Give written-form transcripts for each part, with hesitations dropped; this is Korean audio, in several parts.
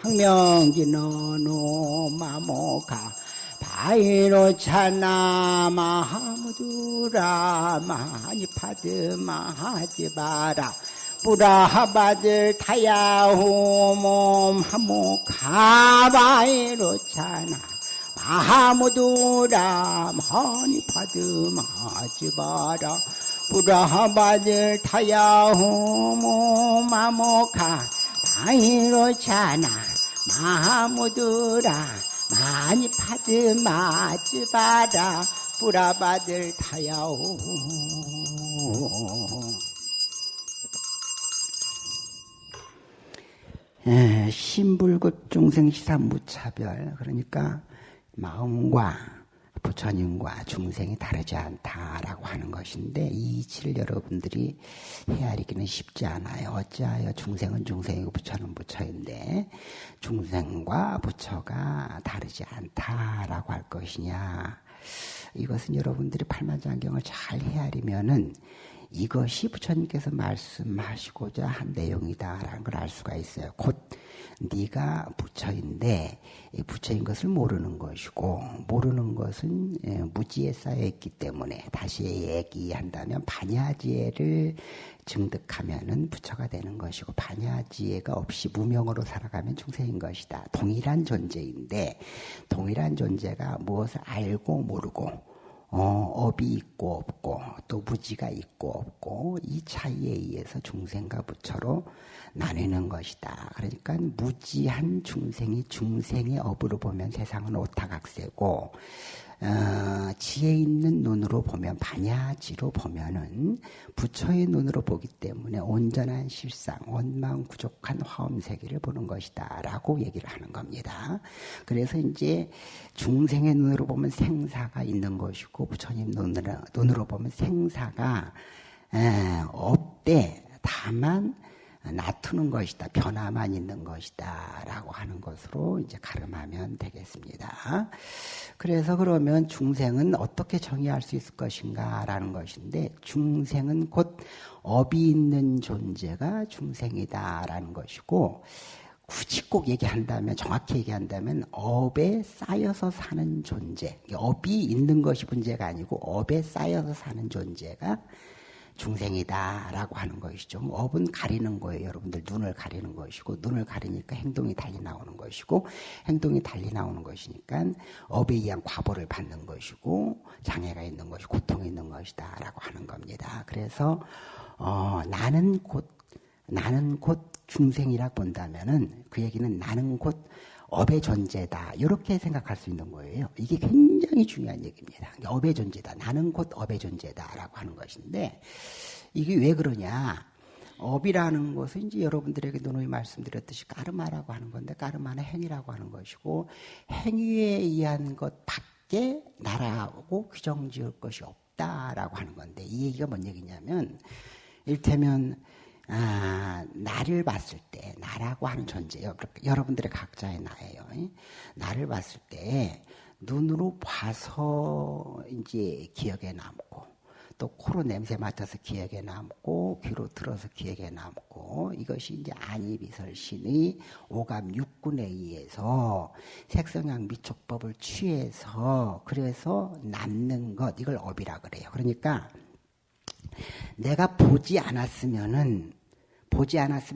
항명기너노 마모가 바이로차나 마하무두라 마니파드 마하지바라 부라하바들 타야호몸 하모가바이로차나 마하무두라 마니파드 마하지바라 부라하바들 타야호몸 마모가 바이로차나 마하무두라 많이 파드 마즈바라 뿌라바들 타야오. 신불급 중생시사 무차별. 그러니까 마음과 부처님과 중생이 다르지 않다라고 하는 것인데 이 이치를 여러분들이 헤아리기는 쉽지 않아요. 어찌하여 중생은 중생이고 부처는 부처인데 중생과 부처가 다르지 않다라고 할 것이냐. 이것은 여러분들이 팔만장경을 잘 헤아리면은 이것이 부처님께서 말씀하시고자 한 내용이다라는 걸 알 수가 있어요. 곧 네가 부처인데 부처인 것을 모르는 것이고 모르는 것은 무지에 쌓여있기 때문에 다시 얘기한다면 반야지혜를 증득하면은 부처가 되는 것이고 반야지혜가 없이 무명으로 살아가면 중생인 것이다. 동일한 존재인데 동일한 존재가 무엇을 알고 모르고 업이 있고 없고 또 무지가 있고 없고 이 차이에 의해서 중생과 부처로 나뉘는 것이다. 그러니까 무지한 중생이 중생의 업으로 보면 세상은 오타각세고 지혜 있는 눈으로 보면 반야지로 보면은 부처의 눈으로 보기 때문에 온전한 실상, 원망 부족한 화엄세계를 보는 것이다 라고 얘기를 하는 겁니다. 그래서 이제 중생의 눈으로 보면 생사가 있는 것이고 부처님 눈으로 보면 생사가 없대. 다만 나투는 것이다. 변화만 있는 것이다. 라고 하는 것으로 이제 가름하면 되겠습니다. 그래서 그러면 중생은 어떻게 정의할 수 있을 것인가 라는 것인데 중생은 곧 업이 있는 존재가 중생이다. 라는 것이고 굳이 꼭 얘기한다면 정확히 얘기한다면 업에 쌓여서 사는 존재. 업이 있는 것이 문제가 아니고 업에 쌓여서 사는 존재가 중생이다라고 하는 것이죠. 업은 가리는 거예요. 여러분들 눈을 가리는 것이고 눈을 가리니까 행동이 달리 나오는 것이고 행동이 달리 나오는 것이니까 업에 의한 과보를 받는 것이고 장애가 있는 것이 고통이 있는 것이다라고 하는 겁니다. 그래서 나는 곧 중생이라고 본다면은 그 얘기는 나는 곧 업의 존재다. 이렇게 생각할 수 있는 거예요. 이게 굉장히 중요한 얘기입니다. 업의 존재다. 나는 곧 업의 존재다라고 하는 것인데 이게 왜 그러냐? 업이라는 것은 이제 여러분들에게 누누이 말씀드렸듯이 까르마라고 하는 건데 까르마는 행위라고 하는 것이고 행위에 의한 것 밖에 나라고 규정 지을 것이 없다라고 하는 건데 이 얘기가 뭔 얘기냐면 이를테면 나를 봤을 때, 나라고 하는 존재요. 여러분들의 각자의 나예요. 나를 봤을 때, 눈으로 봐서 이제 기억에 남고, 또 코로 냄새 맡아서 기억에 남고, 귀로 들어서 기억에 남고, 이것이 이제 안이비설신의 오감 육군에 의해서 색성향 미촉법을 취해서, 그래서 남는 것, 이걸 업이라 그래요. 그러니까, 내가 보지 않았으면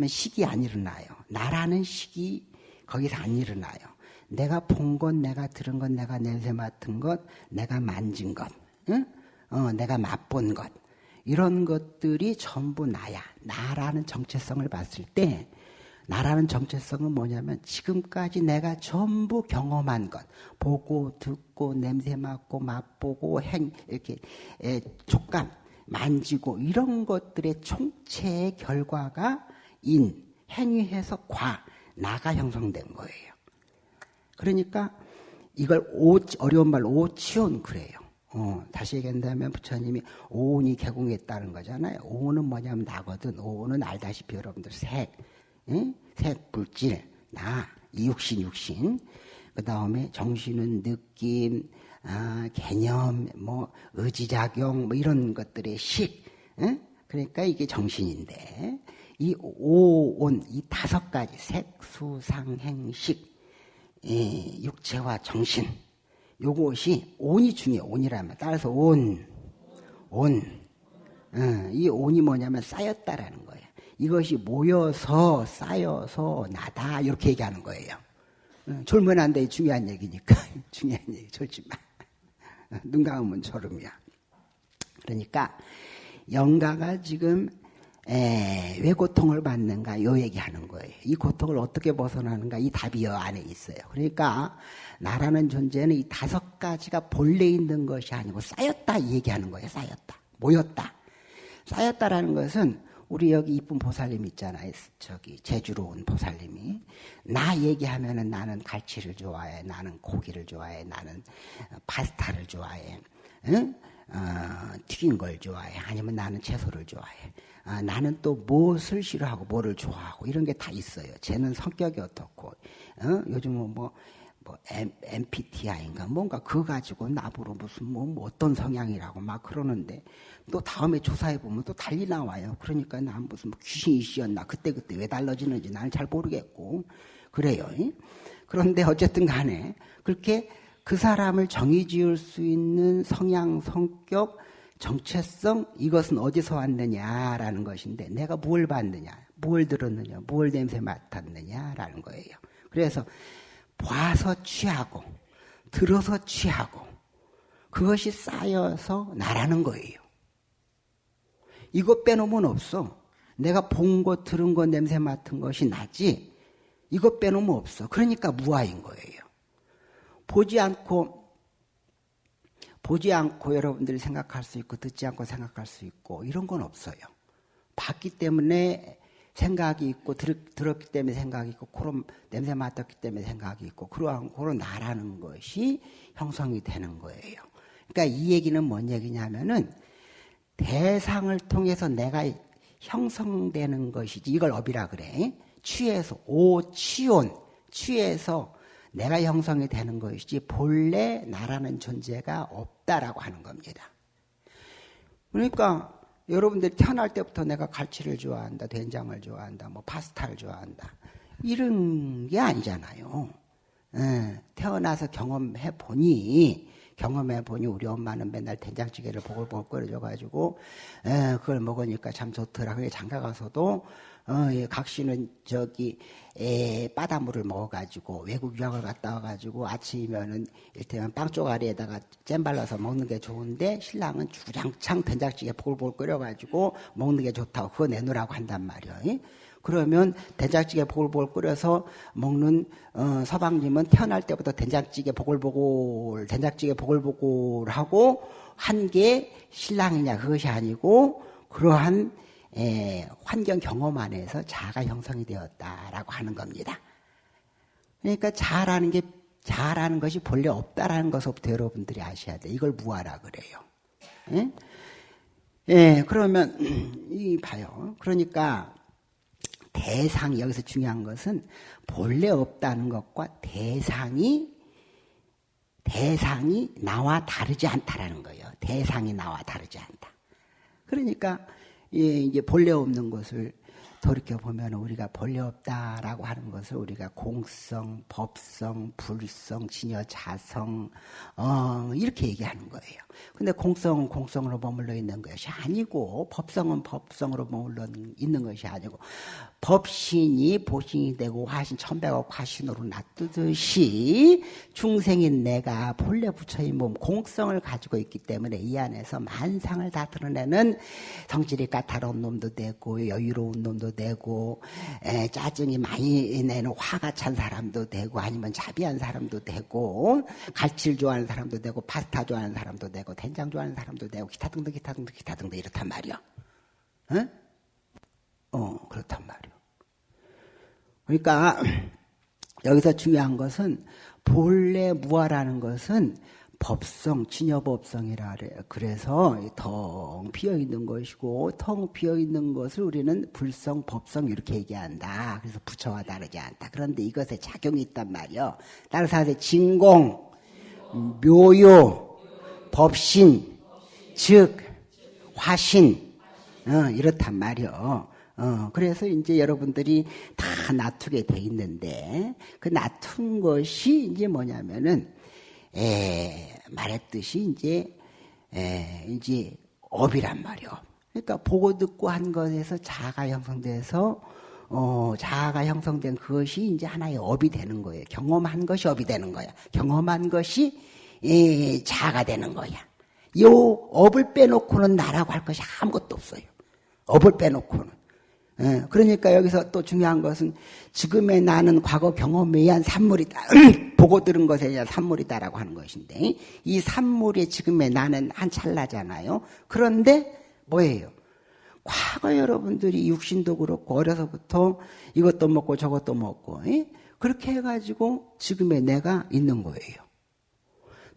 식이 안 일어나요. 나라는 식이 거기서 안 일어나요. 내가 본 것, 내가 들은 것, 내가 냄새 맡은 것, 내가 만진 것, 내가 맛본 것, 이런 것들이 전부 나야. 나라는 정체성을 봤을 때 나라는 정체성은 뭐냐면 지금까지 내가 전부 경험한 것, 보고 듣고 냄새 맡고 맛보고 이렇게 촉감, 만지고 이런 것들의 총체의 결과가 행위해서 나가 형성된 거예요. 그러니까 이걸 어려운 말로 오치온 그래요. 다시 얘기한다면 부처님이 오온이 개공했다는 거잖아요. 오온은 뭐냐면 나거든. 오온은 알다시피 여러분들 색, 물질, 나, 육신. 그 다음에 정신은 느낌, 개념, 의지작용, 이런 것들의 식. 그러니까 이게 정신인데, 이 오온, 이 5가지 색수상행식, 육체와 정신, 요것이 온이 중요해요. 온이라면. 따라서 온. 이 온이 뭐냐면 쌓였다라는 거예요. 이것이 모여서 쌓여서 나다 이렇게 얘기하는 거예요. 졸면 안 돼. 중요한 얘기니까. 중요한 얘기 졸지 마. 눈 감으면 졸음이야. 그러니까 영가가 지금 왜 고통을 받는가 요 얘기하는 거예요. 이 고통을 어떻게 벗어나는가 이 답이 여 안에 있어요. 그러니까 나라는 존재는 이 5가지가 본래 있는 것이 아니고 쌓였다 이 얘기하는 거예요. 쌓였다. 모였다. 쌓였다라는 것은 우리 여기 이쁜 보살님 있잖아요. 저기 제주로 온 보살님이 나 얘기하면은 나는 갈치를 좋아해. 나는 고기를 좋아해. 나는 파스타를 좋아해. 응? 튀긴 걸 좋아해. 아니면 나는 채소를 좋아해. 나는 또 무엇을 싫어하고 뭐를 좋아하고 이런 게 다 있어요. 쟤는 성격이 어떻고 요즘은 뭐 MBTI인가 뭔가 그거 가지고 나보러 무슨 뭐 어떤 성향이라고 막 그러는데 또 다음에 조사해 보면 또 달리 나와요. 그러니까 난 무슨 뭐 귀신이 씌었나 그때 왜 달라지는지 나는 잘 모르겠고 그래요. 그런데 어쨌든 간에 그렇게 그 사람을 정의 지을 수 있는 성향, 성격, 정체성 이것은 어디서 왔느냐라는 것인데 내가 뭘 봤느냐, 뭘 들었느냐, 뭘 냄새 맡았느냐라는 거예요. 그래서 봐서 취하고 들어서 취하고 그것이 쌓여서 나라는 거예요. 이것 빼놓으면 없어. 내가 본 것, 들은 것, 냄새 맡은 것이 나지 이것 빼놓으면 없어. 그러니까 무아인 거예요. 보지 않고 여러분들이 생각할 수 있고 듣지 않고 생각할 수 있고 이런 건 없어요. 봤기 때문에 생각이 있고 들었기 때문에 생각이 있고 코로 냄새 맡았기 때문에 생각이 있고 그러한 나라는 것이 형성이 되는 거예요. 그러니까 이 얘기는 뭔 얘기냐면은 대상을 통해서 내가 형성되는 것이지 이걸 업이라 그래. 취해서 오취온 취해서 내가 형성이 되는 것이지 본래 나라는 존재가 없다라고 하는 겁니다. 그러니까 여러분들이 태어날 때부터 내가 갈치를 좋아한다, 된장을 좋아한다, 뭐 파스타를 좋아한다 이런 게 아니잖아요. 태어나서 경험해 보니 우리 엄마는 맨날 된장찌개를 보글보글 끓여줘가지고 그걸 먹으니까 참 좋더라. 그래 장가 가서도 각시는 저기 바닷물을 먹어가지고 외국 유학을 갔다 와가지고 아침이면은 일테면 빵 쪼가리에다가 잼 발라서 먹는 게 좋은데 신랑은 주장창 된장찌개 보글보글 끓여가지고 먹는 게 좋다고 그거 내놓으라고 한단 말이야. 그러면 된장찌개 보글보글 끓여서 먹는 서방님은 태어날 때부터 된장찌개 보글보글 하고 한 게 신랑이냐 그것이 아니고 그러한 환경 경험 안에서 자아가 형성이 되었다라고 하는 겁니다. 그러니까 자아라는 것이 본래 없다라는 것부터 여러분들이 아셔야 돼요. 이걸 무아라 그래요. 그러면 봐요. 그러니까 대상이 여기서 중요한 것은 본래 없다는 것과 대상이 나와 다르지 않다라는 거예요. 대상이 나와 다르지 않다. 그러니까 이제 본래 없는 것을 돌이켜 보면 우리가 본래 없다라고 하는 것을 우리가 공성, 법성, 불성, 진여, 자성 이렇게 얘기하는 거예요. 근데 공성은 공성으로 머물러 있는 것이 아니고 법성은 법성으로 머물러 있는 것이 아니고 법신이 보신이 되고 화신 천백억 화신으로 놔두듯이 중생인 내가 본래 부처인 몸 공성을 가지고 있기 때문에 이 안에서 만상을 다 드러내는 성질이 까다로운 놈도 되고 여유로운 놈도 되고 짜증이 많이 내는 화가 찬 사람도 되고 아니면 자비한 사람도 되고 갈치를 좋아하는 사람도 되고 파스타 좋아하는 사람도 되고 된장 좋아하는 사람도 되고 기타 등등 이렇단 말이야. 그렇단 말이야. 그러니까 여기서 중요한 것은 본래 무아라는 것은 법성, 진여법성이라 그래요. 그래서 텅 비어있는 것이고 텅 비어있는 것을 우리는 불성, 법성 이렇게 얘기한다. 그래서 부처와 다르지 않다. 그런데 이것에 작용이 있단 말이요. 따라서 하세요. 진공, 묘요, 법신, 즉 화신 이렇단 말이요. 그래서 이제 여러분들이 다 놔두게 돼 있는데, 그 놔둔 것이 이제 뭐냐면은, 말했듯이 이제 업이란 말이요. 그러니까 보고 듣고 한 것에서 자아가 형성돼서, 자아가 형성된 그것이 이제 하나의 업이 되는 거예요. 경험한 것이 업이 되는 거야. 경험한 것이, 자아가 되는 거야. 요 업을 빼놓고는 나라고 할 것이 아무것도 없어요. 업을 빼놓고는. 그러니까 여기서 또 중요한 것은 지금의 나는 과거 경험에 의한 산물이다. 보고 들은 것에 의한 산물이다라고 하는 것인데, 이 산물이 지금의 나는 한 찰나잖아요. 그런데 뭐예요? 과거 여러분들이 육신도 그렇고 어려서부터 이것도 먹고 저것도 먹고 그렇게 해가지고 지금의 내가 있는 거예요.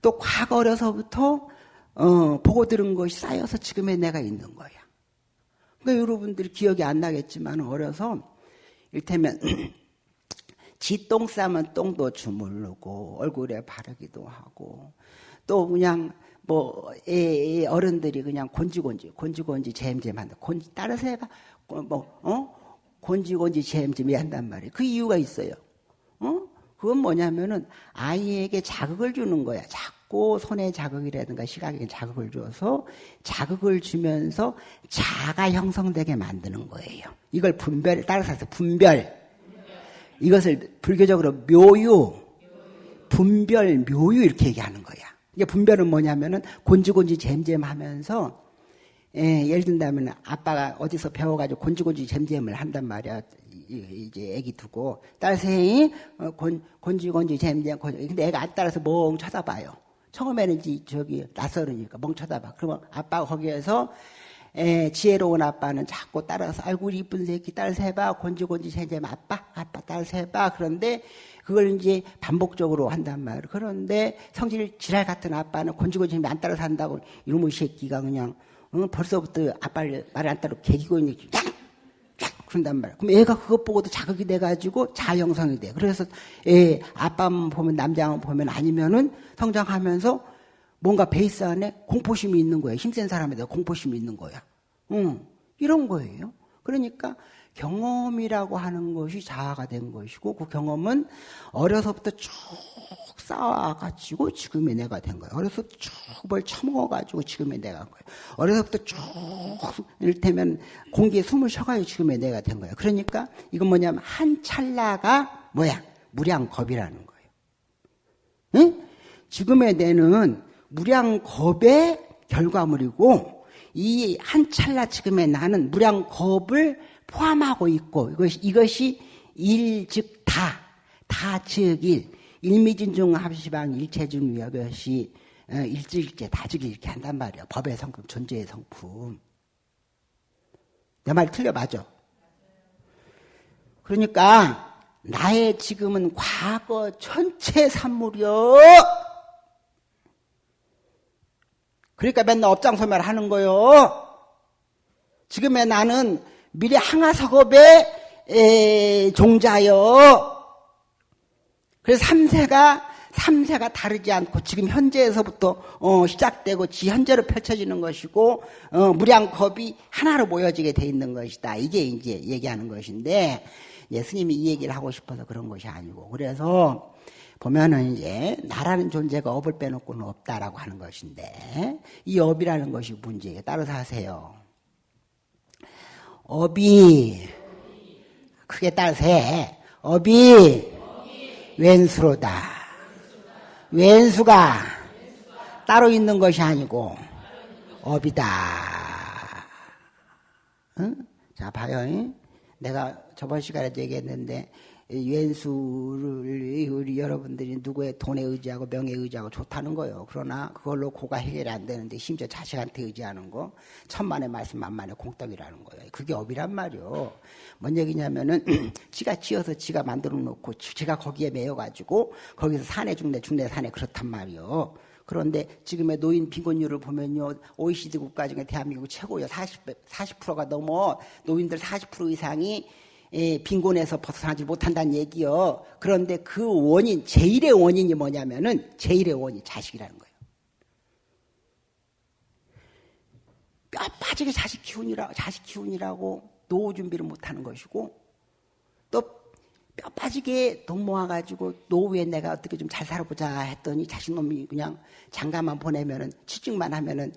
또 과거 어려서부터 보고 들은 것이 쌓여서 지금의 내가 있는 거야. 그러니까 여러분들이 기억이 안 나겠지만 어려서 이를테면 지 똥 싸면 똥도 주물르고 얼굴에 바르기도 하고 또 그냥 뭐 어른들이 그냥 곤지곤지 잼잼한다. 따라서 해봐. 곤지곤지 잼잼이 한단 말이에요. 그 이유가 있어요. 그건 뭐냐면은 아이에게 자극을 주는 거야. 자꾸 손에 자극이라든가 시각에 자극을 줘서 자극을 주면서 자가 형성되게 만드는 거예요. 이걸 따라서 해서 분별. 이것을 불교적으로 분별, 묘유 이렇게 얘기하는 거야. 이게 분별은 뭐냐면은 곤지곤지 잼잼 하면서 예를 든다면 아빠가 어디서 배워가지고 곤지곤지 잼잼을 한단 말이야. 이제 애기 두고 딸생이 곤지곤지 잼잼 근데 애가 안 따라서 멍 쳐다봐요. 처음에는 저기 낯설으니까 멍 쳐다봐. 그러면 아빠가 거기에서 지혜로운 아빠는 자꾸 따라서 아이고 이쁜 새끼 딸 세봐 곤지곤지 잼잼 아빠 딸 세봐. 그런데 그걸 이제 반복적으로 한단 말이에요. 그런데 성질 지랄 같은 아빠는 곤지곤지 안 따라서 한다고 이놈의 새끼가 그냥 벌써부터 아빠를 말을 안 따르고 개기고 있는 쫙 그런단 말이야. 그럼 애가 그것 보고도 자극이 돼가지고 자형성이 돼. 그래서 아빠만 보면 남자만 보면 아니면은 성장하면서 뭔가 베이스 안에 공포심이 있는 거예요. 힘센 사람에 대해 공포심이 있는 거야. 이런 거예요. 그러니까 경험이라고 하는 것이 자아가 된 것이고 그 경험은 어려서부터 쭉 쌓아가지고 지금의 내가 된 거예요. 어려서부터 쭉 뭘 처먹어가지고 지금의 내가 된 거예요. 어려서부터 쭉 이를테면 공기에 숨을 쉬어가지고 지금의 내가 된 거예요. 그러니까 이건 뭐냐면 한 찰나가 뭐야? 무량겁이라는 거예요. 응? 지금의 내는 무량겁의 결과물이고 이 한 찰나 지금의 나는 무량겁을 포함하고 있고 이것이 일 즉 다 즉 일 일미진중 합시방 일체중 이것이 일즉일체 다즉일 이렇게 한단 말이에요. 법의 성품 존재의 성품. 내 말 틀려 맞아. 그러니까 나의 지금은 과거 전체 산물이요. 그러니까 맨날 업장소멸 하는 거요. 지금의 나는 미래 항하석업의 종자요. 그래서 3세가 다르지 않고 지금 현재에서부터 시작되고 지현재로 펼쳐지는 것이고 무량겁이 하나로 모여지게 돼 있는 것이다. 이게 이제 얘기하는 것인데 스님이 이 얘기를 하고 싶어서 그런 것이 아니고 그래서 보면은 이제 나라는 존재가 업을 빼놓고는 없다라고 하는 것인데 이 업이라는 것이 문제예요. 따라서 하세요. 업이 크게 따라서 해. 업이 왼수로다. 왼수가 따로 있는 것이 아니고 업이다. 응? 자 봐요. 내가 저번 시간에도 얘기했는데 왼수를 우리 여러분들이 누구의 돈에 의지하고 명예에 의지하고 좋다는 거예요. 그러나 그걸로 고가 해결이 안 되는데 심지어 자식한테 의지하는 거 천만의 말씀 만만의 공덕이라는 거예요. 그게 업이란 말이요. 뭔 얘기냐면은 지가 지어서 지가 만들어 놓고 지가 거기에 매여가지고 거기서 사내 중내 사내 그렇단 말이요. 그런데 지금의 노인 빈곤율을 보면요. OECD 국가 중에 대한민국 최고요. 40%가 넘어 노인들 40% 이상이 빈곤에서 벗어나지 못한다는 얘기요. 그런데 그 원인, 제일의 원인이 뭐냐면은 제일의 원인이 자식이라는 거예요. 뼈 빠지게 자식 기운이라고 노후 준비를 못하는 것이고 또 뼈 빠지게 돈 모아가지고 노후에 내가 어떻게 좀 잘 살아보자 했더니 자식놈이 그냥 장가만 보내면은 취직만 하면은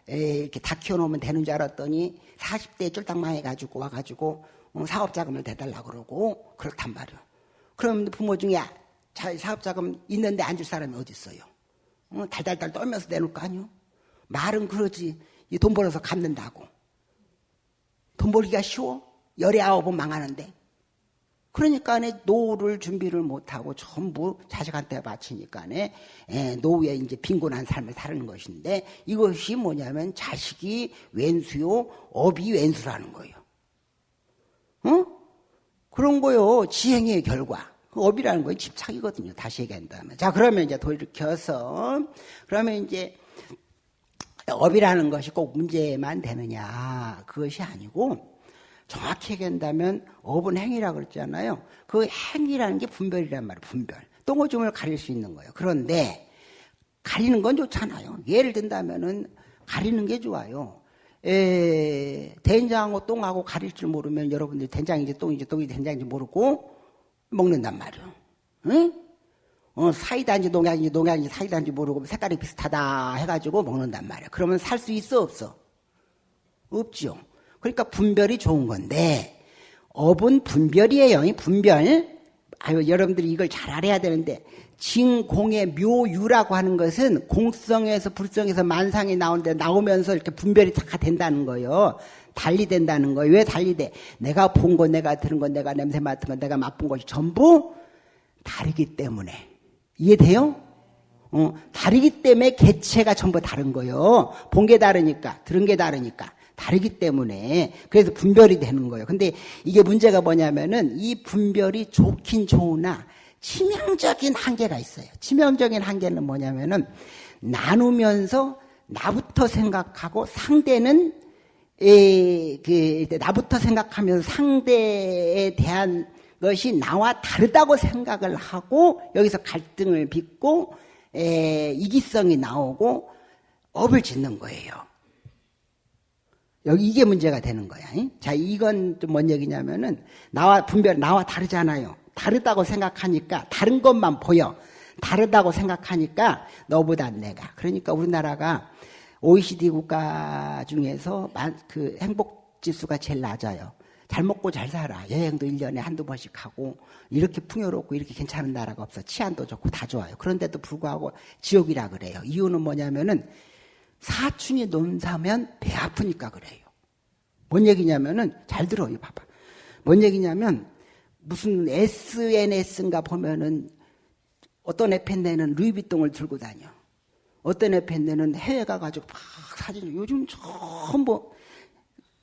이렇게 다 키워놓으면 되는 줄 알았더니 40대에 쫄딱 망해가지고 와가지고 사업자금을 대달라고 그러고 그렇단 말이야. 그럼 부모 중에 사업자금 있는데 안 줄 사람이 어디 있어요? 달달달 떨면서 내놓을 거 아니요? 말은 그러지. 이 돈 벌어서 갚는다고. 돈 벌기가 쉬워? 19번 망하는데. 그러니까 노후를 준비를 못하고 전부 자식한테 바치니까 노후에 이제 빈곤한 삶을 사는 것인데 이것이 뭐냐면 자식이 왼수요, 업이 왼수라는 거예요. 그런 거요. 지행의 결과. 그 업이라는 거예요. 집착이거든요. 다시 얘기한다면. 자, 그러면 이제 돌이켜서 그러면 이제 업이라는 것이 꼭 문제만 되느냐. 그것이 아니고 정확히 얘기한다면 업은 행위라고 그랬잖아요. 그 행위라는 게 분별이란 말이에요. 분별. 똥오줌을 가릴 수 있는 거예요. 그런데 가리는 건 좋잖아요. 예를 든다면은 가리는 게 좋아요. 된장하고 똥하고 가릴 줄 모르면 여러분들 된장인지 똥인지 된장인지 모르고 먹는단 말이에요. 응? 사이다인지 농약인지 사이다인지 모르고 색깔이 비슷하다 해가지고 먹는단 말이에요. 그러면 살 수 있어 없어? 없죠. 그러니까 분별이 좋은 건데 업은 분별이에요. 분별. 여러분들이 이걸 잘 알아야 되는데 진공의 묘유라고 하는 것은 공성에서 불성에서 만상이 나오면서 이렇게 분별이 다 된다는 거예요. 달리 된다는 거예요. 왜 달리 돼? 내가 본 거, 내가 들은 거, 내가 냄새 맡은 거, 내가 맛본 것이 전부 다르기 때문에. 이해돼요? 다르기 때문에 개체가 전부 다른 거예요. 본 게 다르니까, 들은 게 다르니까. 다르기 때문에 그래서 분별이 되는 거예요. 근데 이게 문제가 뭐냐면은 이 분별이 좋긴 좋으나 치명적인 한계가 있어요. 치명적인 한계는 뭐냐면은 나누면서 나부터 생각하고 상대는 나부터 생각하면서 상대에 대한 것이 나와 다르다고 생각을 하고 여기서 갈등을 빚고 이기성이 나오고 업을 짓는 거예요. 여기 이게 문제가 되는 거야. 자, 이건 좀 뭔 얘기냐면은 나와 다르잖아요. 다르다고 생각하니까 다른 것만 보여. 다르다고 생각하니까 너보다 내가. 그러니까 우리나라가 OECD 국가 중에서 그 행복 지수가 제일 낮아요. 잘 먹고 잘 살아. 여행도 1년에 한두 번씩 하고 이렇게 풍요롭고 이렇게 괜찮은 나라가 없어. 치안도 좋고 다 좋아요. 그런데도 불구하고 지옥이라 그래요. 이유는 뭐냐면은 사춘이 논사면 배 아프니까 그래요. 뭔 얘기냐면은 잘 들어요. 봐봐. 뭔 얘기냐면 무슨 SNS인가 보면은 어떤 에펜네는 루이비통을 들고 다녀. 어떤 에펜네는 해외 가가지고 막 사진. 요즘 전부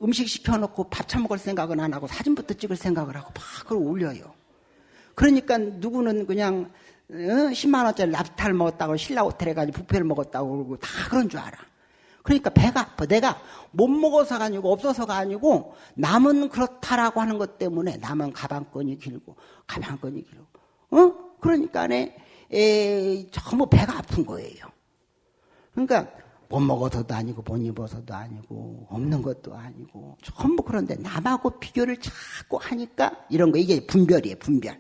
음식 시켜놓고 밥 처먹을 생각은 안 하고 사진부터 찍을 생각을 하고 막 그걸 올려요. 그러니까 누구는 그냥 10만 원짜리 랍스타를 먹었다고 신라 호텔에 가서 뷔페를 먹었다고 그러고 다 그런 줄 알아. 그러니까 배가 아파. 내가 못 먹어서가 아니고 없어서가 아니고 남은 그렇다라고 하는 것 때문에 남은 가방끈이 길고 그러니까 전부 배가 아픈 거예요. 그러니까 못 먹어서도 아니고 못 입어서도 아니고 없는 것도 아니고 전부 그런데 남하고 비교를 자꾸 하니까 이런 거 이게 분별이에요. 분별.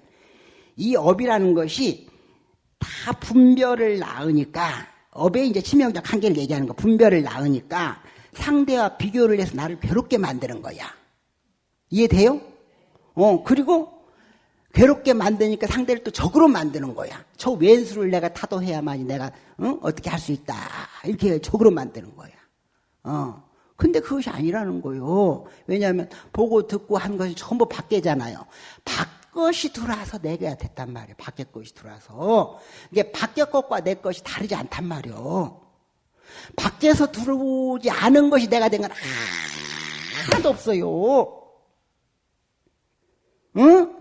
이 업이라는 것이 다 분별을 낳으니까 업의 이제 치명적 한계를 얘기하는 거. 분별을 낳으니까 상대와 비교를 해서 나를 괴롭게 만드는 거야. 이해돼요? 그리고 괴롭게 만드니까 상대를 또 적으로 만드는 거야. 저 왼수를 내가 타도해야만이 내가 어떻게 할 수 있다. 이렇게 적으로 만드는 거야. 근데 그것이 아니라는 거예요. 왜냐하면 보고 듣고 한 것이 전부 밖에잖아요. 것이 들어와서 내가 됐단 말이에요. 밖에 것이 들어와서. 이게 밖에 것과 내 것이 다르지 않단 말이에요. 밖에서 들어오지 않은 것이 내가 된 건 하나도 없어요. 응?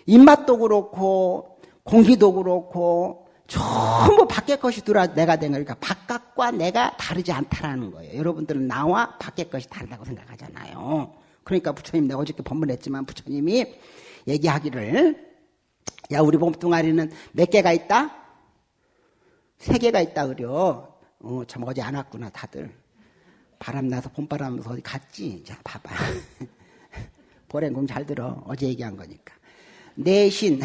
입맛도 그렇고 공기도 그렇고 전부 밖에 것이 들어와서 내가 된 거니까 바깥과 내가 다르지 않다라는 거예요. 여러분들은 나와 밖에 것이 다르다고 생각하잖아요. 그러니까 부처님 내가 어저께 법문했지만 부처님이 얘기하기를 야 우리 몸뚱아리는 몇 개가 있다? 3개가 있다 그려. 참 어제 안 왔구나 다들. 바람 나서 봄바람 나서 어디 갔지? 자 봐봐. 보랭공 잘 들어. 어제 얘기한 거니까. 내신,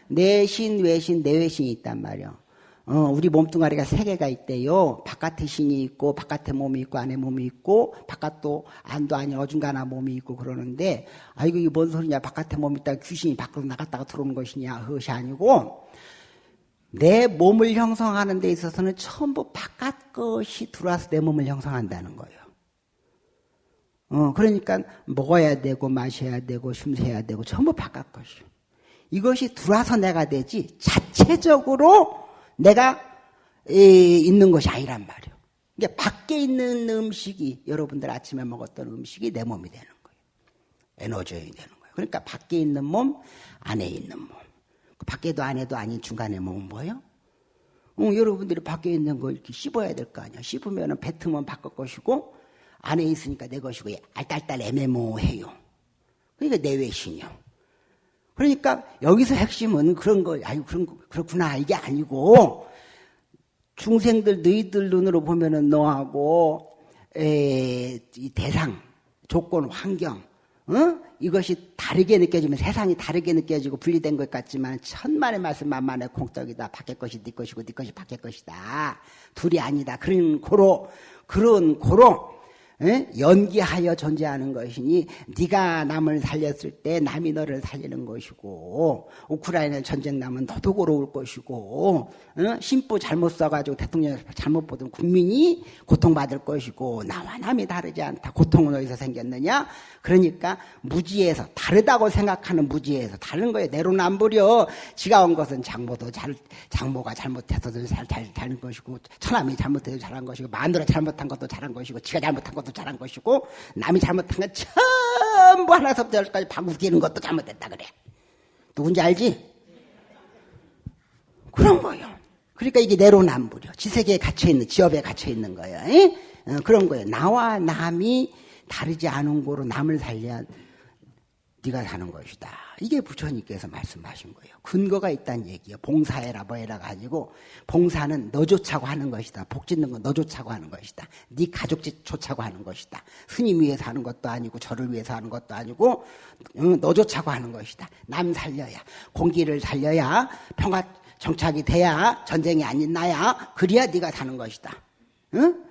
외신, 내외신이 있단 말이야. 우리 몸뚱아리가 세 개가 있대요. 바깥에 신이 있고, 바깥에 몸이 있고, 안에 몸이 있고, 바깥도 안도 아닌 어중간한 몸이 있고 그러는데, 아이고, 이게 뭔 소리냐. 바깥에 몸이 있다가 귀신이 밖으로 나갔다가 들어오는 것이냐. 그것이 아니고, 내 몸을 형성하는 데 있어서는 전부 바깥 것이 들어와서 내 몸을 형성한다는 거예요. 그러니까 먹어야 되고, 마셔야 되고, 숨쉬어야 되고, 전부 바깥 것이요. 이것이 들어와서 내가 되지, 자체적으로 내가 있는 것이 아니란 말이에요. 그러니까 밖에 있는 음식이 여러분들 아침에 먹었던 음식이 내 몸이 되는 거예요. 에너지이 되는 거예요. 그러니까 밖에 있는 몸, 안에 있는 몸. 밖에도 안에도 아닌 중간에 몸은 뭐예요? 여러분들이 밖에 있는 거 이렇게 씹어야 될 거 아니야. 씹으면 뱉으면 바깥 것이고 안에 있으니까 내 것이고 알딸딸 애매모호해요. 그러니까 내 외신이요. 그러니까 여기서 핵심은 그런 거, 아유, 그렇구나, 이게 아니고, 중생들, 너희들 눈으로 보면은 너하고, 이 대상, 조건, 환경, 이것이 다르게 느껴지면 세상이 다르게 느껴지고 분리된 것 같지만 천만의 말씀 만만의 콩떡이다. 밖의 것이 네 것이고 네 것이 밖의 것이다. 둘이 아니다. 그런 고로 연기하여 존재하는 것이니 네가 남을 살렸을 때 남이 너를 살리는 것이고 우크라이나 전쟁 나면 너도 고로울 것이고 신부 잘못 써가지고 대통령 잘못 보던 국민이 고통받을 것이고 나와 남이 다르지 않다. 고통은 어디서 생겼느냐? 그러니까 무지에서 다르다고 생각하는 무지에서 다른 거예요. 내로남불이요. 지가 온 것은 장모가 잘못해서도 잘하는 것이고 처남이 잘못해서 잘한 것이고 마누라 잘못한 것도 잘한 것이고 지가 잘못한 것도 잘한 것이고 남이 잘못한 건 전부 하나서부터 열까지 바꾸기는 것도 잘못했다 그래. 누군지 알지? 그런 거예요. 그러니까 이게 내로남불이요. 지세계에 갇혀있는, 지업에 갇혀있는 거예요. 그런 거예요. 나와 남이 다르지 않은 거로 남을 살려야 네가 사는 것이다. 이게 부처님께서 말씀하신 거예요. 근거가 있다는 얘기예요. 봉사해라 뭐해라 가지고 봉사는 너 좋자고 하는 것이다. 복 짓는 건 너 좋자고 하는 것이다. 네 가족 좋자고 하는 것이다. 스님 위해서 하는 것도 아니고 저를 위해서 하는 것도 아니고 너 좋자고 하는 것이다. 남 살려야 공기를 살려야 평화 정착이 돼야 전쟁이 안 일나야 그래야 네가 사는 것이다. 응?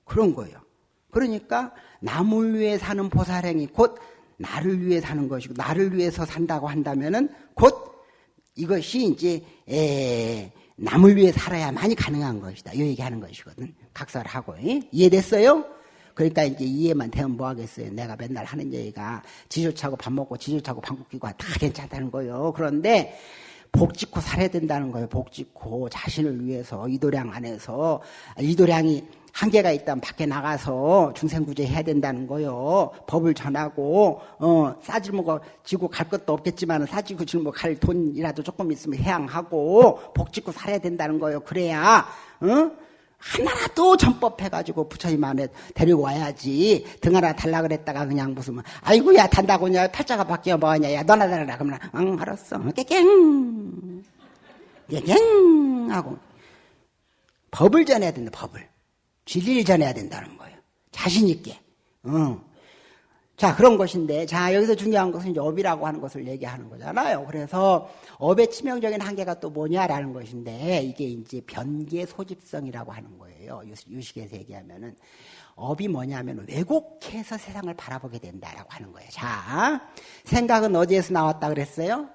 그런 거예요. 그러니까 남을 위해 사는 보살행위 곧 나를 위해 사는 것이고 나를 위해서 산다고 한다면은 곧 이것이 이제 남을 위해 살아야만이 가능한 것이다. 이 얘기하는 것이거든. 각설하고 이해됐어요? 그러니까 이제 이해만 되면 뭐 하겠어요. 내가 맨날 하는 얘기가 지조차고 밥 먹고 지조차고 방귀 끼고 다 괜찮다는 거예요. 그런데 복 짓고 살아야 된다는 거예요. 복 짓고 자신을 위해서 이도량 안에서 이도량이 한계가 있다면 밖에 나가서 중생구제 해야 된다는 거요. 법을 전하고 싸질먹어 지고 갈 것도 없겠지만 싸지고 짊어 갈 돈이라도 조금 있으면 해양하고 복짓고 살아야 된다는 거요. 그래야 하나라도 전법해가지고 부처님 안에 데리고 와야지. 등 하나 달라 그랬다가 그냥 무슨 아이고야 단다고 냐 팔자가 바뀌어 뭐하냐 야 너나 달라 그러면 응 알았어 깨갱 하고 법을 전해야 된다. 법을 진리를 전해야 된다는 거예요. 자신 있게. 자, 그런 것인데, 자, 여기서 중요한 것은 이제 업이라고 하는 것을 얘기하는 거잖아요. 그래서 업의 치명적인 한계가 또 뭐냐라는 것인데, 이게 이제 변계 소집성이라고 하는 거예요. 유식에서 얘기하면은. 업이 뭐냐면 왜곡해서 세상을 바라보게 된다라고 하는 거예요. 자, 생각은 어디에서 나왔다 그랬어요?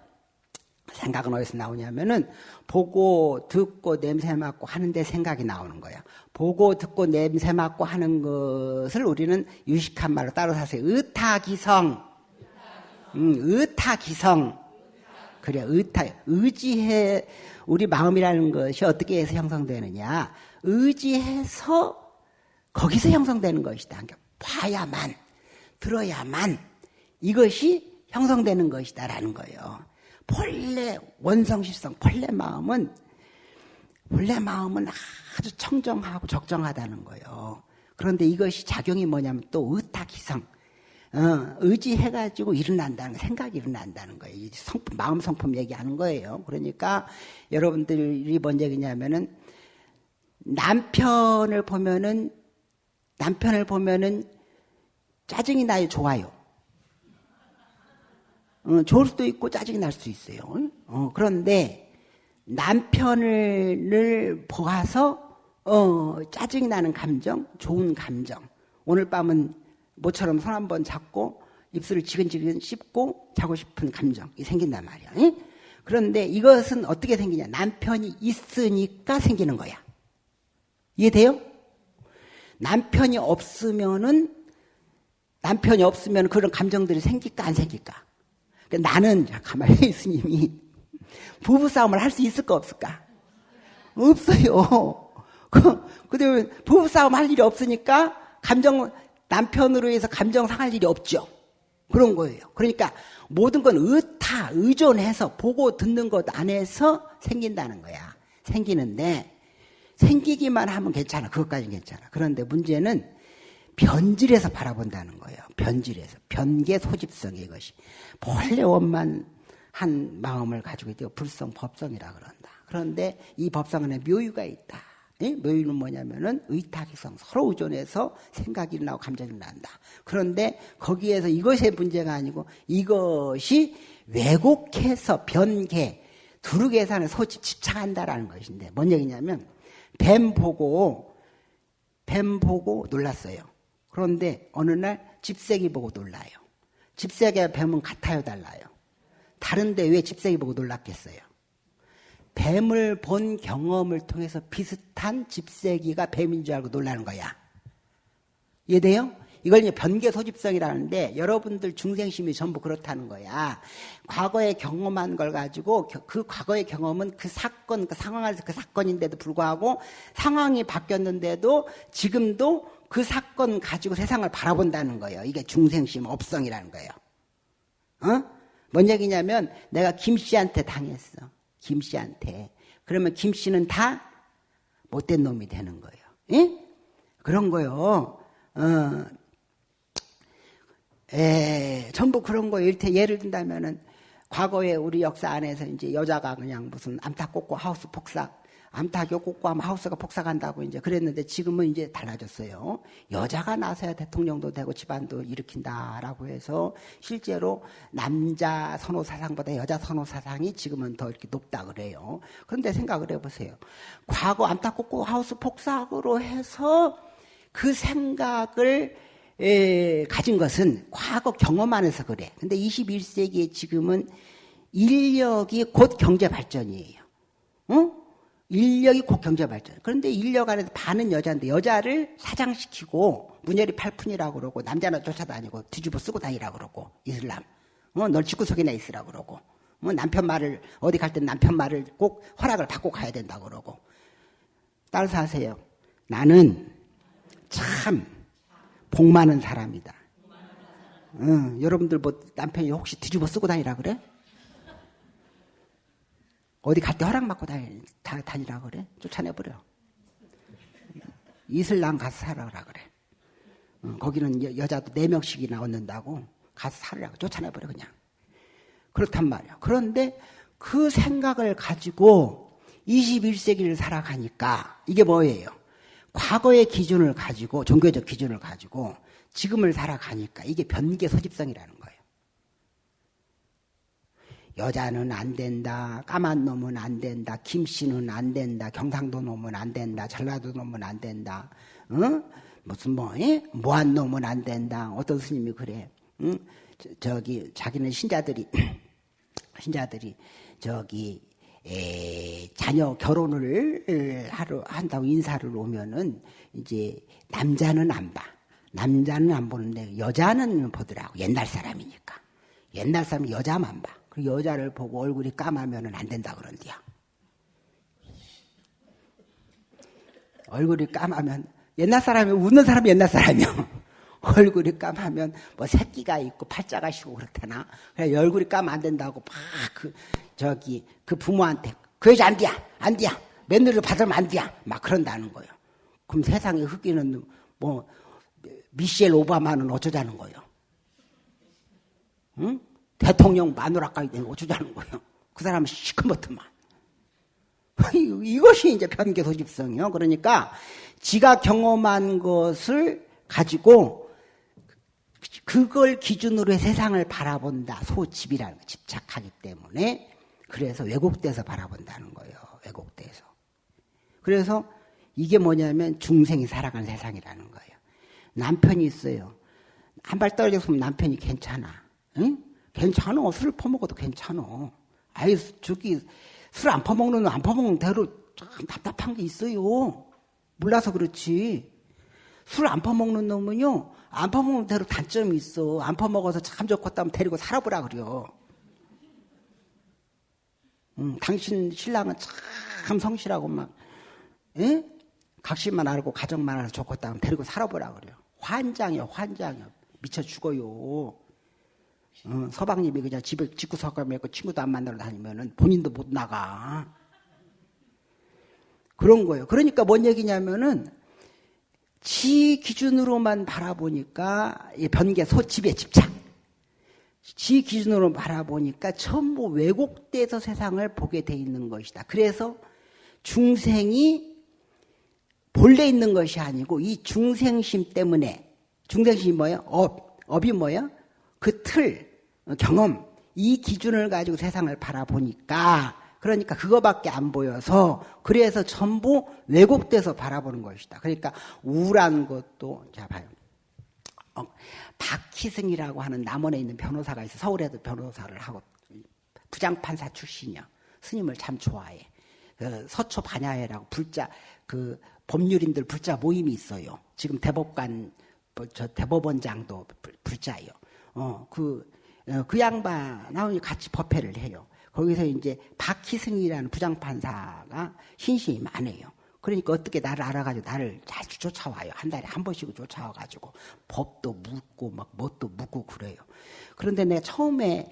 생각은 어디서 나오냐면은 보고 듣고 냄새 맡고 하는데 생각이 나오는 거예요. 보고 듣고 냄새 맡고 하는 것을 우리는 유식한 말로 따로 사세요. 의타기성. 의타기성. 그래, 의지해. 우리 마음이라는 것이 어떻게 해서 형성되느냐. 의지해서 거기서 형성되는 것이다. 그러니까 봐야만, 들어야만 이것이 형성되는 것이다라는 거예요. 본래 원성실성, 본래 마음은 아주 청정하고 적정하다는 거예요. 그런데 이것이 작용이 뭐냐면 또 의탁기성, 의지해가지고 일어난다는 생각이 일어난다는 거예요. 성품, 마음 성품 얘기하는 거예요. 그러니까 여러분들이 뭔 얘기냐면은 남편을 보면은 짜증이 나요, 좋아요? 좋을 수도 있고 짜증이 날 수도 있어요. 그런데 남편을 보아서 짜증이 나는 감정, 좋은 감정. 오늘 밤은 모처럼 손 한번 잡고 입술을 지근지근 씹고 자고 싶은 감정이 생긴단 말이야. 그런데 이것은 어떻게 생기냐? 남편이 있으니까 생기는 거야. 이해돼요? 남편이 없으면 그런 감정들이 생길까 안 생길까? 나는 가만히 스님이 부부싸움을 할 수 있을까 없을까? 없어요. 근데 부부싸움 할 일이 없으니까 남편으로 해서 감정 상할 일이 없죠. 그런 거예요. 그러니까 모든 건 의존해서 보고 듣는 것 안에서 생긴다는 거야. 생기는데 생기기만 하면 괜찮아. 그것까지는 괜찮아. 그런데 문제는 변질해서 바라본다는 거예요. 변질해서. 변개 소집성이 이것이. 본래 원만한 마음을 가지고 있대요. 불성, 법성이라 그런다. 그런데 이 법성 안에 묘유가 있다. 묘유는 뭐냐면은 의탁이성, 서로 의존해서 생각이 일어나고 감정이 일어난다. 그런데 거기에서 이것의 문제가 아니고 이것이 왜곡해서 변개, 두루 계산에 소집, 집착한다라는 것인데 뭔 얘기냐면 뱀 보고 놀랐어요. 그런데 어느 날 집세기 보고 놀라요. 집세기와 뱀은 같아요, 달라요? 다른데 왜 집세기 보고 놀랐겠어요? 뱀을 본 경험을 통해서 비슷한 집세기가 뱀인 줄 알고 놀라는 거야. 이해돼요? 이걸 이제 변개 소집성이라는데 여러분들 중생심이 전부 그렇다는 거야. 과거에 경험한 걸 가지고 그 과거의 경험은 그 사건, 그 상황에서 그 사건인데도 불구하고 상황이 바뀌었는데도 지금도 그 사건 가지고 세상을 바라본다는 거예요. 이게 중생심 업성이라는 거예요. 뭔 얘기냐면 내가 김씨한테 당했어. 김씨한테. 그러면 김씨는 다 못된 놈이 되는 거예요. 예? 그런 거요. 전부 그런 거예요. 예를 든다면은 과거에 우리 역사 안에서 이제 여자가 그냥 무슨 암탉 꽂고 하우스 폭삭, 암탉이 꽂고 하면 하우스가 폭삭한다고 이제 그랬는데 지금은 이제 달라졌어요. 여자가 나서야 대통령도 되고 집안도 일으킨다라고 해서 실제로 남자 선호 사상보다 여자 선호 사상이 지금은 더 이렇게 높다 그래요. 그런데 생각을 해보세요. 과거 암탉 꽂고 하우스 폭삭으로 해서 그 생각을 가진 것은 과거 경험 안에서 그래. 근데 21세기에 지금은 인력이 곧 경제 발전이에요. 인력이 곧 경제 발전. 그런데 인력 안에서 반은 여자인데 여자를 사장시키고 문열이 팔푼이라고 그러고 남자는 쫓아다니고 뒤집어 쓰고 다니라고 그러고 이슬람. 널 집구석에나 있으라고 그러고 남편 말을 어디 갈 땐 남편 말을 꼭 허락을 받고 가야 된다고 그러고. 따라서 하세요. 나는 참 복 많은 사람이다. 여러분들 뭐 남편이 혹시 뒤집어 쓰고 다니라 그래? 어디 갈 때 허락 받고 다니라 그래? 쫓아내버려. 이슬람 가서 살아라 그래. 거기는 여자도 4명씩이나 얻는다고 가서 살으라고 쫓아내버려 그냥. 그렇단 말이야. 그런데 그 생각을 가지고 21세기를 살아가니까 이게 뭐예요? 과거의 기준을 가지고 종교적 기준을 가지고 지금을 살아가니까 이게 변개 소집성이라는 거예요. 여자는 안 된다. 까만 놈은 안 된다. 김씨는 안 된다. 경상도 놈은 안 된다. 전라도 놈은 안 된다. 무슨 모한 놈은 안 된다. 어떤 스님이 그래. 자기는 신자들이 자녀 결혼을 한다고 인사를 오면은 이제 남자는 안 봐. 남자는 안 보는데 여자는 보더라고. 옛날 사람이니까. 옛날 사람은 여자만 봐. 그 여자를 보고 얼굴이 까마면은 안 된다 그런디야. 얼굴이 까마면 옛날 사람이 웃는 사람이 옛날 사람이요. 얼굴이 까마면 뭐 새끼가 있고 팔자가 시고 그렇다나. 그래 얼굴이 까면 안 된다고 막 그 부모한테 그 여자 안 돼야 며느리를 받으면 안 돼야 막 그런다는 거예요. 그럼 세상에 흑기는 뭐 미셸 오바마는 어쩌자는 거예요. 응? 대통령 마누라까지 되면 어쩌자는 거예요. 그 사람은 시커멓더만. 이것이 이제 변개 소집성이요. 그러니까 지가 경험한 것을 가지고 그걸 기준으로 세상을 바라본다. 소집이라는 거 집착하기 때문에 그래서 왜곡돼서 바라본다는 거예요. 왜곡돼서. 그래서 이게 뭐냐면 중생이 살아가는 세상이라는 거예요. 남편이 있어요. 한 발 떨어졌으면 남편이 괜찮아. 응? 괜찮아. 술 퍼먹어도 괜찮아. 아이, 저기 술 안 퍼먹는 안 퍼먹는 대로 참 답답한 게 있어요. 몰라서 그렇지. 술 안 퍼먹는 놈은요, 안 퍼먹는 대로 단점이 있어. 안 퍼먹어서 참 좋겠다면 데리고 살아보라 그래요. 당신 신랑은 참 성실하고 막, 에? 각신만 알고 가정만 알아서 좋겠다면 데리고 살아보라 그래요. 환장이요, 환장이요. 미쳐 죽어요. 서방님이 그냥 집에 집구석에 있고 친구도 안 만나러 다니면은 본인도 못 나가. 그런 거예요. 그러니까 뭔 얘기냐면은 지 기준으로만 바라보니까 변개 소집에 집착. 지 기준으로 바라보니까 전부 왜곡돼서 세상을 보게 돼 있는 것이다. 그래서 중생이 본래 있는 것이 아니고 이 중생심 때문에 중생심이 뭐예요? 업이 뭐예요? 그 틀, 경험, 이 기준을 가지고 세상을 바라보니까 그러니까 그거밖에 안 보여서 그래서 전부 왜곡돼서 바라보는 것이다. 그러니까 우울한 것도 자 봐요. 박희승이라고 하는 남원에 있는 변호사가 있어. 서울에도 변호사를 하고 부장판사 출신이야. 스님을 참 좋아해. 서초 반야회라고 불자 그 법률인들 불자 모임이 있어요. 지금 대법관 저 대법원장도 불자예요. 그 양반하고 같이 법회를 해요. 거기서 이제 박희승이라는 부장판사가 신심이 많아요. 그러니까 어떻게 나를 알아가지고 나를 잘 쫓아와요. 한 달에 한 번씩은 쫓아와가지고 법도 묻고 막 뭣도 묻고 그래요. 그런데 내가 처음에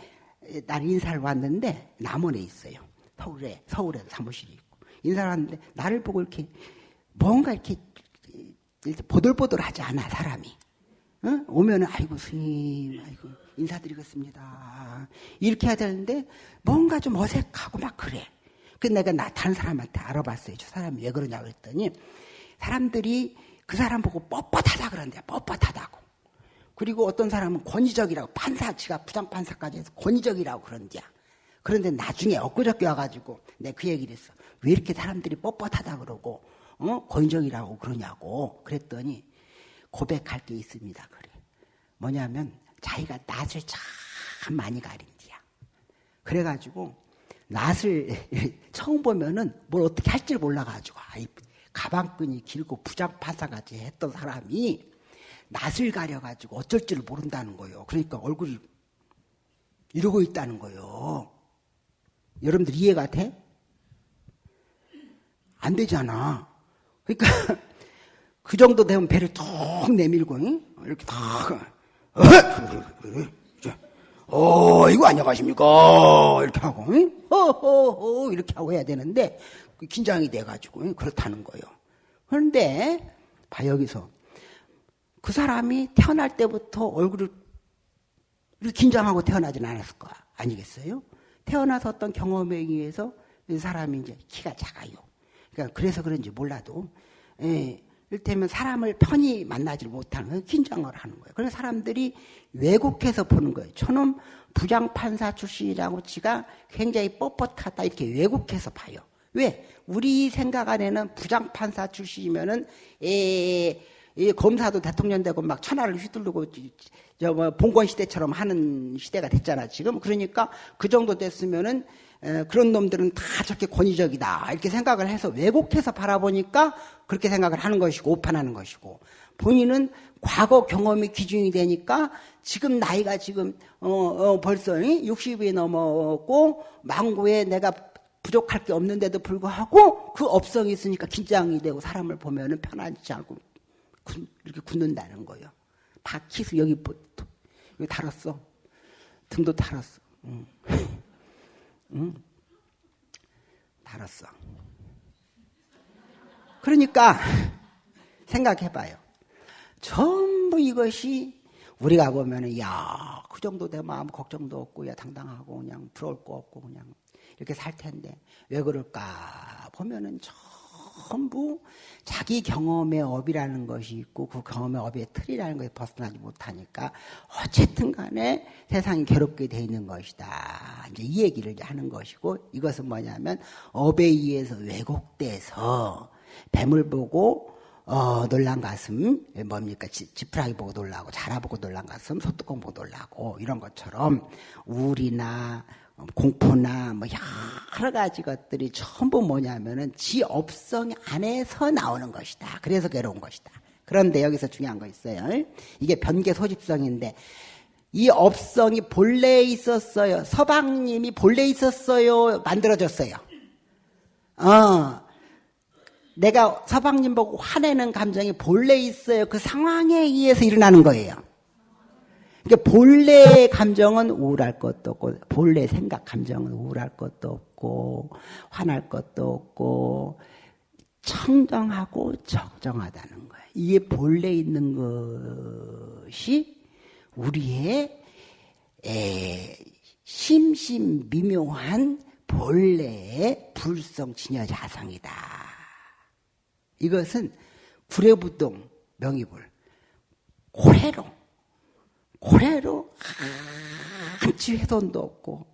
날 인사를 왔는데 남원에 있어요. 서울에 사무실이 있고 인사를 왔는데 나를 보고 이렇게 뭔가 이렇게 보들보들하지 않아 사람이. 응? 오면은 아이고 스님, 아이고 인사드리겠습니다. 이렇게 해야 되는데 뭔가 좀 어색하고 막 그래. 그래서 내가 다른 사람한테 알아봤어요. 저 사람이 왜 그러냐고 했더니 사람들이 그 사람 보고 뻣뻣하다 그런대요. 뻣뻣하다고. 그리고 어떤 사람은 권위적이라고 지가 부장판사까지 해서 권위적이라고 그런대요. 그런데 나중에 엊그저께 와가지고 내가 그 얘기를 했어. 왜 이렇게 사람들이 뻣뻣하다 그러고 권위적이라고 그러냐고 그랬더니 고백할 게 있습니다. 그래. 뭐냐면 자기가 낯을 참 많이 가린디야. 그래가지고 낯을 처음 보면은 뭘 어떻게 할 줄 몰라가지고 가방끈이 길고 부장판사같이 했던 사람이 낯을 가려가지고 어쩔 줄 모른다는 거예요. 그러니까 얼굴이 이러고 있다는 거예요. 여러분들 이해가 돼? 안 되잖아. 그러니까 그 정도 되면 배를 툭 내밀고 이렇게 탁 이거 안녕하십니까 이렇게 하고 이렇게 하고 해야 되는데 긴장이 돼가지고 그렇다는 거예요. 그런데 봐 여기서 그 사람이 태어날 때부터 얼굴을 긴장하고 태어나지는 않았을 거 아니겠어요? 태어나서 어떤 경험에 의해서 이 사람이 이제 키가 작아요. 그러니까 그래서 그런지 몰라도 이를테면 사람을 편히 만나지 못하는 긴장을 하는 거예요. 그래서 사람들이 왜곡해서 보는 거예요. 저놈 부장판사 출신이라고 지가 굉장히 뻣뻣하다 이렇게 왜곡해서 봐요. 왜? 우리 생각 안에는 부장판사 출신이면은 검사도 대통령 되고 막 천하를 휘두르고 봉건 시대처럼 하는 시대가 됐잖아 지금. 그러니까 그 정도 됐으면은 그런 놈들은 다 저렇게 권위적이다 이렇게 생각을 해서 왜곡해서 바라보니까 그렇게 생각을 하는 것이고 오판하는 것이고 본인은 과거 경험이 기준이 되니까 지금 나이가 지금 벌써 60이 넘었고 망고에 내가 부족할 게 없는데도 불구하고 그 업성이 있으니까 긴장이 되고 사람을 보면은 편하지 않고 이렇게 굳는다는 거예요. 박희수 여기 달았어. 등도 달았어. 달았어. 그러니까 생각해봐요. 전부 이것이 우리가 보면은 야, 그 정도 되면 아무 걱정도 없고 야 당당하고 그냥 부러울 거 없고 그냥 이렇게 살 텐데 왜 그럴까 보면은 전부 자기 경험의 업이라는 것이 있고 그 경험의 업의 틀이라는 것에 벗어나지 못하니까 어쨌든 간에 세상이 괴롭게 돼 있는 것이다. 이제 이 얘기를 이제 하는 것이고, 이것은 뭐냐면 업에 의해서 왜곡돼서 뱀을 보고 놀란 가슴, 뭡니까? 지푸라기 보고 놀라고, 자라 보고 놀란 가슴, 소뚜껑 보고 놀라고, 이런 것처럼 우울이나 공포나 뭐 여러 가지 것들이 전부 뭐냐면은 지 업성 안에서 나오는 것이다. 그래서 괴로운 것이다. 그런데 여기서 중요한 거 있어요. 이게 변계 소집성인데, 이 업성이 본래 있었어요? 서방님이 본래 있었어요? 만들어졌어요? 내가 서방님 보고 화내는 감정이 본래 있어요? 그 상황에 의해서 일어나는 거예요. 그러니까 본래의 감정은 우울할 것도 없고, 본래 생각 감정은 우울할 것도 없고, 화날 것도 없고, 청정하고 적정하다는 거예요. 이게 본래 있는 것이 우리의 심심미묘한 본래의 불성 진여자성이다. 이것은 구례부동 명의불 고래로 한치 훼손도 없고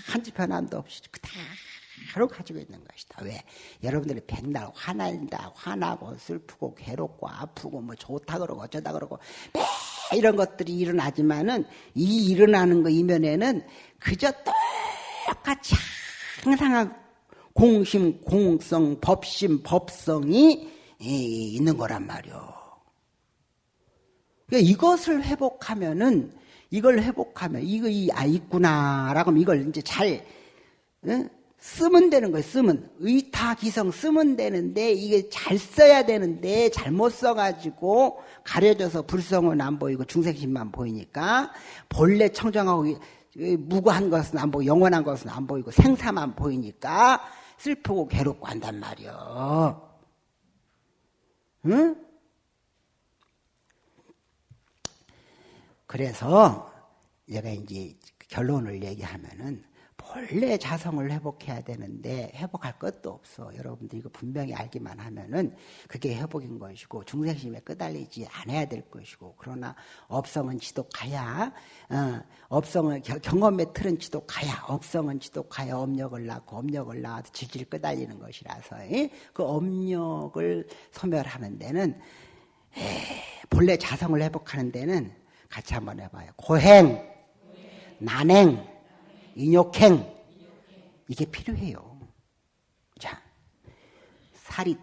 한치 변함도 없이 그대로 가지고 있는 것이다. 왜? 여러분들이 백날 화난다, 화나고 슬프고 괴롭고 아프고 뭐 좋다 그러고 어쩌다 그러고 매 이런 것들이 일어나지만은 이 일어나는 거 이면에는 그저 똑같이 항상 공심, 공성, 법심, 법성이 있는 거란 말이요. 그러니까 이것을 회복하면은, 이걸 회복하면, 있구나라고 하면 이걸 이제 잘, 쓰면 되는 거예요, 쓰면. 의타기성 쓰면 되는데, 이게 잘 써야 되는데, 잘못 써가지고, 가려져서 불성은 안 보이고, 중생심만 보이니까, 본래 청정하고, 무고한 것은 안 보이고, 영원한 것은 안 보이고, 생사만 보이니까, 슬프고 괴롭고 한단 말이요. 응? 그래서 제가 이제 결론을 얘기하면은 본래 자성을 회복해야 되는데 회복할 것도 없어. 여러분들 이거 분명히 알기만 하면은 그게 회복인 것이고 중생심에 끄달리지 않아야 될 것이고, 그러나 업성은 지독하야, 업성은 경험의 틀은 지독하야, 업성은 지독하야 업력을 낳고 업력을 낳아도 질질 끄달리는 것이라서 그 업력을 소멸하는 데는 본래 자성을 회복하는 데는 같이 한번 해봐요. 고행, 난행, 인욕행, 이게 필요해요. 자, 살이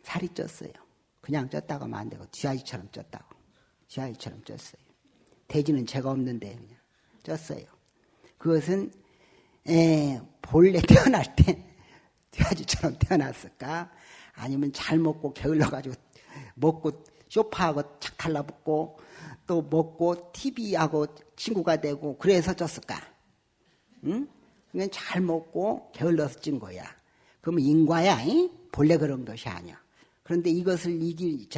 쪘어요. 그냥 쪘다고 하면 안 되고 쥐아이처럼 쪘다고. 쥐아이처럼 쪘어요. 돼지는 죄가 없는데 그냥 쪘어요. 그것은 본래 태어날 때 쥐아이처럼 태어났을까? 아니면 잘 먹고 게을러가지고 먹고 쇼파하고 착 달라붙고 또 먹고 TV하고 친구가 되고 그래서 쪘을까? 응? 그냥 잘 먹고 게을러서 찐 거야. 그러면 인과야, 잉? 본래 그런 것이 아니야. 그런데 이것을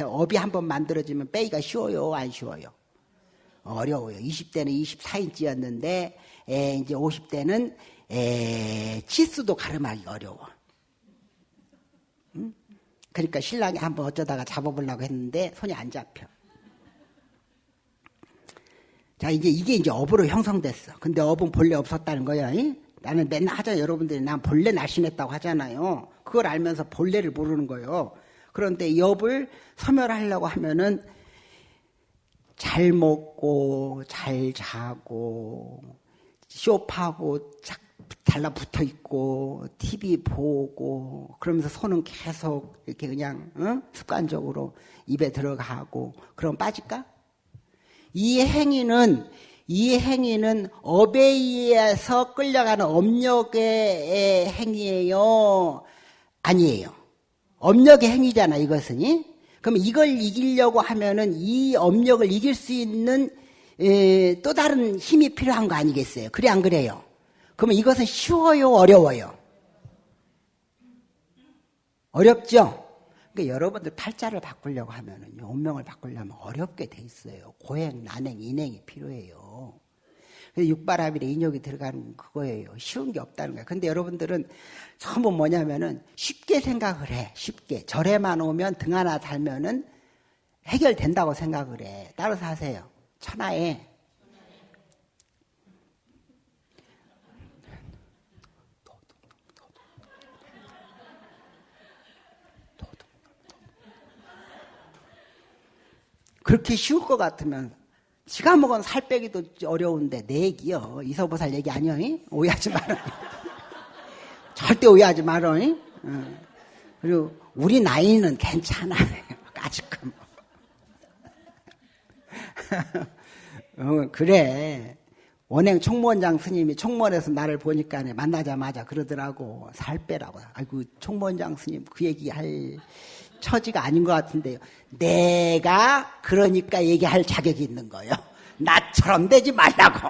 업이 한번 만들어지면 빼기가 쉬워요, 안 쉬워요? 어려워요. 20대는 24인치였는데 이제 50대는 치수도 가름하기 어려워. 응? 그러니까 신랑이 한번 어쩌다가 잡아보려고 했는데 손이 안 잡혀. 자, 이게 이제 업으로 형성됐어. 근데 업은 본래 없었다는 거야. 잉? 나는 맨날 하잖아요. 여러분들이 난 본래 날씬했다고 하잖아요. 그걸 알면서 본래를 모르는 거예요. 그런데 이 업을 소멸하려고 하면은 잘 먹고 잘 자고 쇼파하고 착 달라붙어 있고 TV 보고 그러면서 손은 계속 이렇게 그냥 습관적으로 입에 들어가고 그럼 빠질까? 이 행위는 업에 의해서 끌려가는 업력의 행위예요? 아니에요. 업력의 행위잖아, 이것은. 그럼 이걸 이기려고 하면은 이 업력을 이길 수 있는 또 다른 힘이 필요한 거 아니겠어요? 그래, 안 그래요? 그러면 이것은 쉬워요, 어려워요? 어렵죠? 그러니까 여러분들 팔자를 바꾸려고 하면은요, 운명을 바꾸려면 어렵게 돼 있어요. 고행, 난행, 인행이 필요해요. 육바람일에 인욕이 들어가는 그거예요. 쉬운 게 없다는 거예요. 근데 여러분들은 전부 뭐냐면은 쉽게 생각을 해. 쉽게. 절에만 오면 등 하나 달면은 해결된다고 생각을 해. 따라서 하세요. 천하에 그렇게 쉬울 것 같으면 지가 먹은 살 빼기도 어려운데 내 얘기요. 이서보살 얘기 아니요. 오해하지 마라. 절대 오해하지 마라. 그리고 우리 나이는 괜찮아. 까짓끔. 그래. 원행 총무원장 스님이 총무원에서 나를 보니까 만나자마자 그러더라고. 살 빼라고. 아이고 총무원장 스님 그 얘기 할 처지가 아닌 것 같은데요. 내가 그러니까 얘기할 자격이 있는 거예요. 나처럼 되지 말라고.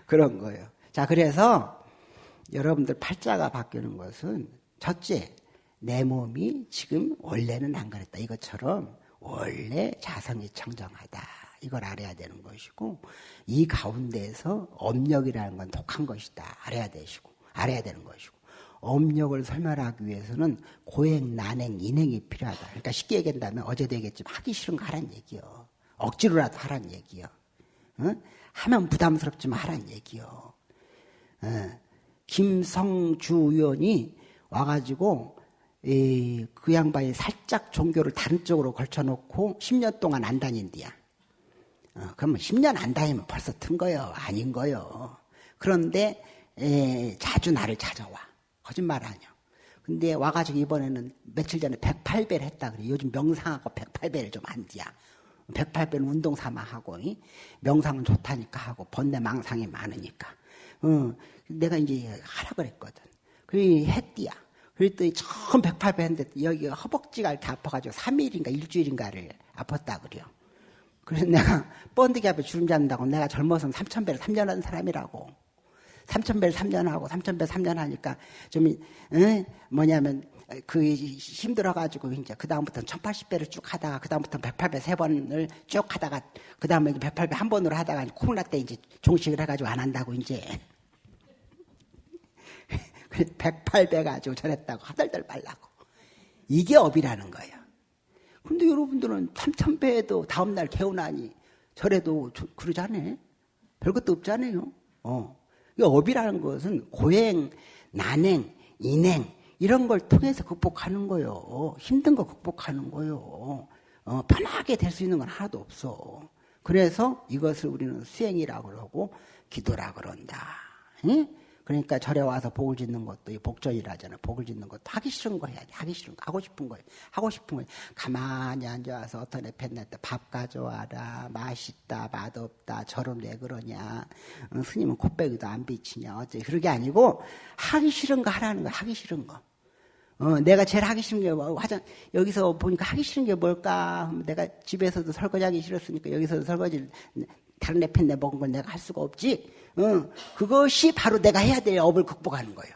그런 거예요. 자, 그래서 여러분들 팔자가 바뀌는 것은 첫째, 내 몸이 지금 원래는 안 그랬다. 이것처럼 원래 자성이 청정하다. 이걸 알아야 되는 것이고, 이 가운데에서 업력이라는 건 독한 것이다. 알아야 되는 것이고, 업력을 설명하기 위해서는 고행, 난행, 인행이 필요하다. 그러니까 쉽게 얘기한다면 어제도 얘기했지만 하기 싫은 거 하란 얘기요. 억지로라도 하란 얘기요. 하면 부담스럽지만 하란 얘기요. 김성주 의원이 와가지고 그 양반이 살짝 종교를 다른 쪽으로 걸쳐놓고 10년 동안 안 다닌디야. 그러면 10년 안 다니면 벌써 튼 거요. 아닌 거요. 그런데 자주 나를 찾아와. 거짓말 아니야. 근데 와가지고 이번에는 며칠 전에 108배를 했다 그래. 요즘 명상하고 108배를 좀 한디야. 108배는 운동 삼아 하고, 명상은 좋다니까 하고, 번뇌망상이 많으니까. 내가 이제 하라 그랬거든. 그래, 했디야. 그랬더니 처음 108배 했는데, 여기가 허벅지가 이렇게 아파가지고 3일인가 일주일인가를 아팠다 그래요. 그래서 내가 번데기 앞에 주름 잡는다고 내가 젊어서는 3000배를 3년 한 사람이라고. 3000배를 3년 하고 3000배 3년 하니까 좀 뭐냐면 그 힘들어가지고 이제 그 다음부터는 1080배를 쭉 하다가 그 다음부터는 108배 3번을 쭉 하다가 그 다음에 108배 한 번으로 하다가 코로나 때 이제 종식을 해가지고 안 한다고 이제 108배 가지고 저랬다고 하덜덜 말라고. 이게 업이라는 거예요. 근데 여러분들은 3000배도 다음날 개운하니 저래도 그러잖아요. 별것도 없잖아요. 이 업이라는 것은 고행, 난행, 인행 이런 걸 통해서 극복하는 거요. 힘든 거 극복하는 거요. 편하게 될 수 있는 건 하나도 없어. 그래서 이것을 우리는 수행이라고 그러고 기도라고 그런다. 응? 그러니까 절에 와서 복을 짓는 것도 복전이라잖아. 복을 짓는 것도 하기 싫은 거 해야지. 하기 싫은 거. 하고 싶은 거예요. 하고 싶은 거예요. 가만히 앉아서 어떤 애 팬냈다. 밥 가져와라. 맛있다. 맛없다. 절은 왜 그러냐. 스님은 콧배기도 안 비치냐. 어째 그런 게 아니고 하기 싫은 거 하라는 거야. 하기 싫은 거. 내가 제일 하기 싫은 게 뭐, 여기서 보니까 하기 싫은 게 뭘까? 내가 집에서도 설거지하기 싫었으니까 여기서도 설거지를 다른 애 팬내 먹은 건 내가 할 수가 없지. 그것이 바로 내가 해야 될 업을 극복하는 거예요.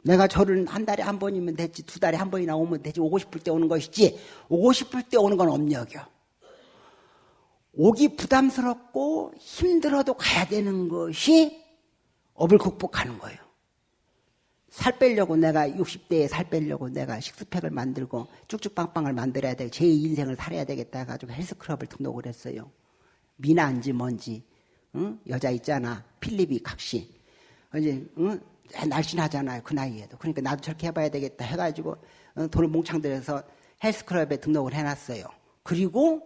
내가 절을 한 달에 한 번이면 됐지, 2달에 한 번이나 오면 되지, 오고 싶을 때 오는 것이지, 오고 싶을 때 오는 건 업력이요. 오기 부담스럽고 힘들어도 가야 되는 것이 업을 극복하는 거예요. 살 빼려고 내가 60대에 살 빼려고 내가 식스팩을 만들고 쭉쭉빵빵을 만들어야 돼. 제 인생을 살아야 되겠다 해가지고 헬스클럽을 등록을 했어요. 미나인지 뭔지, 여자 있잖아. 필립이 각시. 이제, 날씬하잖아요. 그 나이에도. 그러니까 나도 저렇게 해봐야 되겠다 해가지고, 돈을 몽창 들여서 헬스클럽에 등록을 해놨어요. 그리고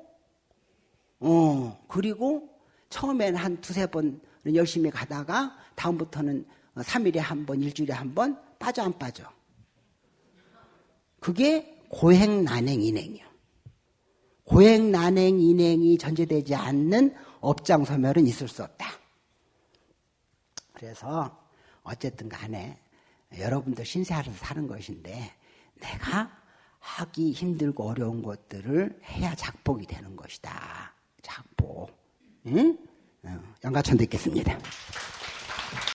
처음에는 한 2-3번 열심히 가다가, 다음부터는 3일에 한 번, 일주일에 한 번, 빠져 안 빠져. 그게 고행, 난행, 인행이요. 고행, 난행, 인행이 전제되지 않는 업장소멸은 있을 수 없다. 그래서 어쨌든 간에 여러분들 신세하면서 사는 것인데 내가 하기 힘들고 어려운 것들을 해야 작복이 되는 것이다. 작복. 응? 양가천 듣겠습니다.